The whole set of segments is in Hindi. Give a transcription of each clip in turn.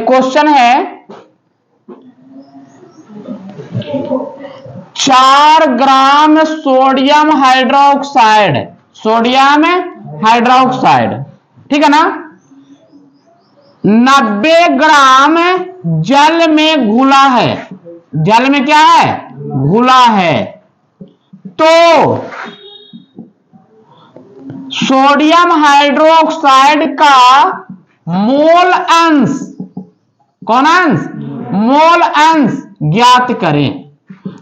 क्वेश्चन है 4 gram sodium hydroxide, sodium hydroxide, ठीक है ना, 90 ग्राम जल में घुला है, जल में क्या है, घुला है। तो सोडियम हाइड्रोक्साइड का मोल अंश, कौन अंश, मोल अंश ज्ञात करें।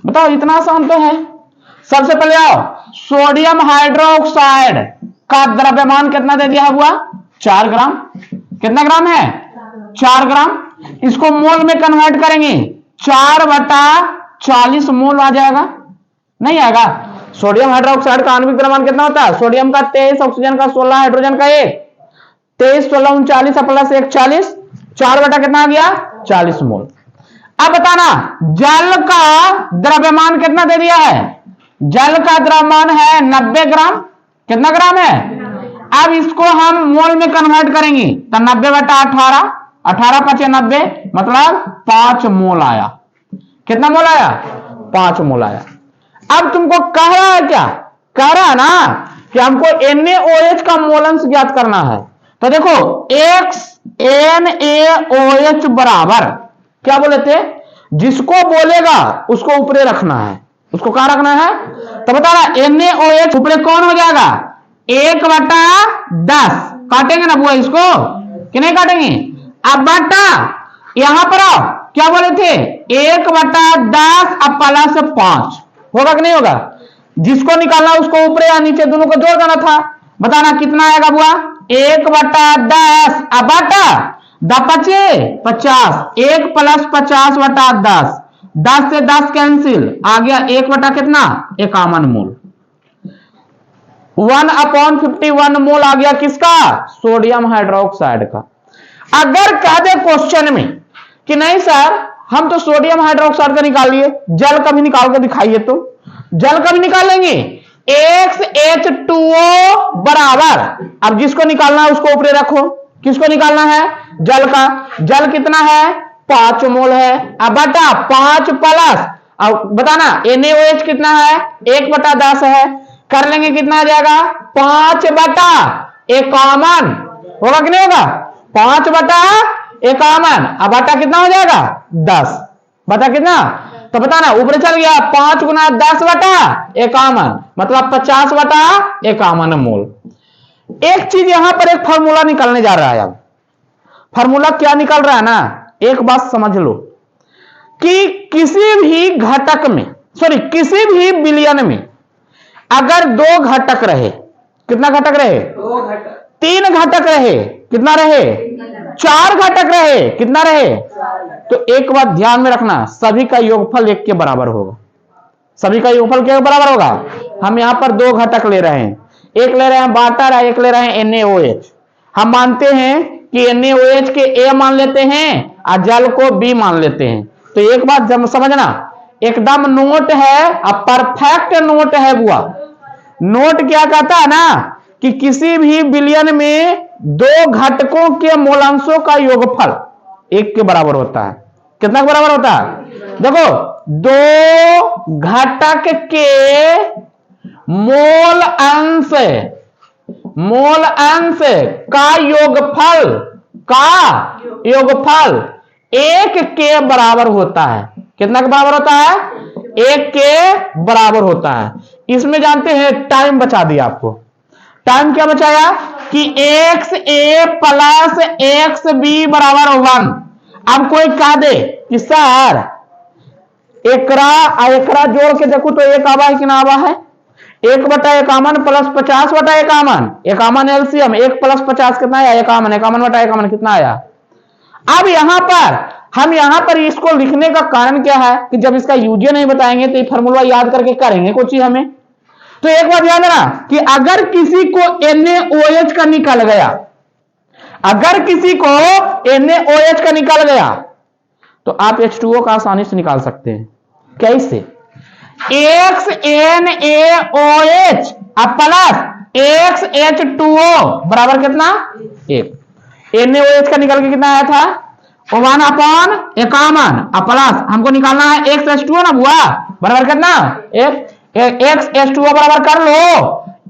बताओ, इतना आसान तो है। सबसे पहले आओ, सोडियम हाइड्रोक्साइड का द्रव्यमान कितना दे दिया हुआ, 4 ग्राम। कितना ग्राम है, 4 ग्राम। इसको मोल में कन्वर्ट करेंगे, 4/40 मोल आ जाएगा, नहीं आएगा। सोडियम हाइड्रोक्साइड का आणविक द्रव्यमान कितना होता है, सोडियम का 23, ऑक्सीजन का 16, हाइड्रोजन का 1, 23 16 39 प्लस 1 40, 4 बटा कितना आ गया, 40 मोल। अब बताना, जल का द्रव्यमान कितना दे दिया है, जल का द्रव्यमान है 90 ग्राम। कितना ग्राम है, अब इसको हम मोल में कन्वर्ट करेंगे तो 90/18, 18 5 90, मतलब 5 मोल आया। कितना मोल आया, 5 मोल आया। अब तुमको कह रहा है क्या, कह रहा है ना कि हमको NaOH का मोलंश ज्ञात करना है। तो देखो XNaOH बराबर क्या बोले थे, जिसको बोलेगा उसको ऊपरे रखना है, उसको कहां रखना है। तो बता रहा NaOH ऊपरे कौन हो जाएगा, 1/10। काटेंगे ना बुआ इसको कि नहीं काटेंगे। अब बटा यहां पर आओ, क्या बोले थे, 1/10 अब प्लस 5 होगा कि नहीं होगा। जिसको निकालना उसको ऊपर या नीचे दोनों को जोड़ देना था। बताना कितना आएगा बुआ, 1/10 अब बटा 10 50, 1 + 50/10, 10 से 10 कैंसिल, आ गया 1 बटा कितना, 51 मोल। 1/51 मोल आ गया किसका, सोडियम हाइड्रोक्साइड का। अगर कह दे क्वेश्चन में कि नहीं सर हम तो सोडियम हाइड्रोक्साइड का निकाल लिए, जल का भी निकाल के दिखाइए, तो जल का भी निकाल लेंगे। XH2O बराबर, अब जिसको निकालना है उसको ऊपर रखो। किसको निकालना है, जल का। जल कितना है, 5 मोल है। अब बटा 5 प्लस, अब बताना NaOH कितना है, 1/10 है। कर लेंगे कितना आ जाएगा, 5/51 होगा कि नहीं होगा, 5/51। अब बटा कितना हो जाएगा, 10 बटा कितना। तो बताना ऊपर चल गया, 5 × 10/51 मतलब 50/51 मोल। एक चीज यहां पर एक फॉर्मूला निकालने जा रहा है। अब फॉर्मूला क्या निकल रहा है ना, एक बात समझ लो कि किसी भी घटक में, सॉरी किसी भी विलयन में अगर 2 घटक रहे, कितना घटक रहे, 3 घटक रहे, कितना रहे, 4 घटक रहे, कितना रहे। तो एक बात ध्यान में रखना, सभी का योगफल 1 के बराबर होगा। सभी का योगफल क्या बराबर होगा। हम यहां पर 2 घटक ले रहे हैं, एक ले रहे हैं वाटर, एक ले रहे हैं NaOH। हम मानते हैं कि NaOH के A मान लेते हैं और जल को B मान लेते हैं। तो एक बात जब समझना, एकदम नोट है, अब परफेक्ट नोट है बुआ। नोट क्या कहता है ना कि किसी भी विलयन में 2 घटकों के मोलांशों का योगफल 1 के बराबर होता है। कितना के बराबर होता है, देखो 2 घटक के मोल अंश का योगफल 1 के बराबर होता है। कितना के बराबर होता है, 1 के बराबर होता है। इसमें जानते हैं टाइम बचा दिया आपको। टाइम क्या बचाया कि XA + XB बराबर 1। अब कोई कह दे कि सर एकरा जोड़ के देखो तो 1 आवा है कि ना आवा है, 1/51 + 50/51, 51 एलसीएम, 1 + 50 कितना आया, 51, 51/51 कितना आया। अब हम यहां पर इसको लिखने का कारण क्या है कि जब इसका यूजे नहीं बताएंगे तो ये फॉर्मूला याद करके करेंगे कुछ ही हमें। तो एक बात याद रखना कि अगर किसी को NaOH का निकल गया, अगर किसी को NaOH का निकल गया तो आप H2O का आसानी से निकाल सकते हैं। कैसे, XNaOH प्लस XH2O बराबर कितना, 1। NaOH का निकल के कितना आया था, वन अपॉन 51 अब प्लस हमको निकालना है x/2 ना बुआ, बराबर कितना x/2 बराबर कर लो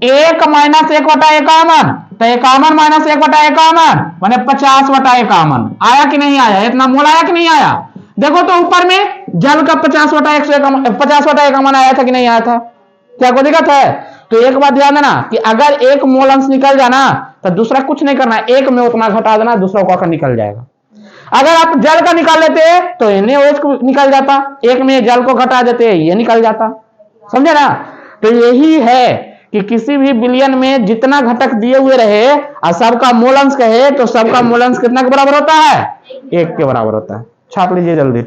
1 माइनस 1/51, तो 51 माइनस 1/51 माने 50/51 आया कि नहीं आया, इतना मोल आया कि नहीं आया। देखो तो ऊपर में जल का 50/51 आया था कि नहीं आया था, क्या कोई दिक्कत है। तो एक बात ध्यान देना कि अगर एक मोल अंश निकल जाना तो दूसरा कुछ नहीं करना, एक में उतना घटा देना, दूसरा को आकर निकल जाएगा। अगर आप जल का निकाल लेते तो NaOH को निकल जाता, एक में जल को घटा देते ये निकल जाता, समझे ना। तो यही है कि किसी भी विलयन में जितना घटक दिए हुए रहे और सबका मूल अंश कहे तो सबका मूल अंश कितना के बराबर होता है, 1 के बराबर होता है। छाप लीजिए जल्दी।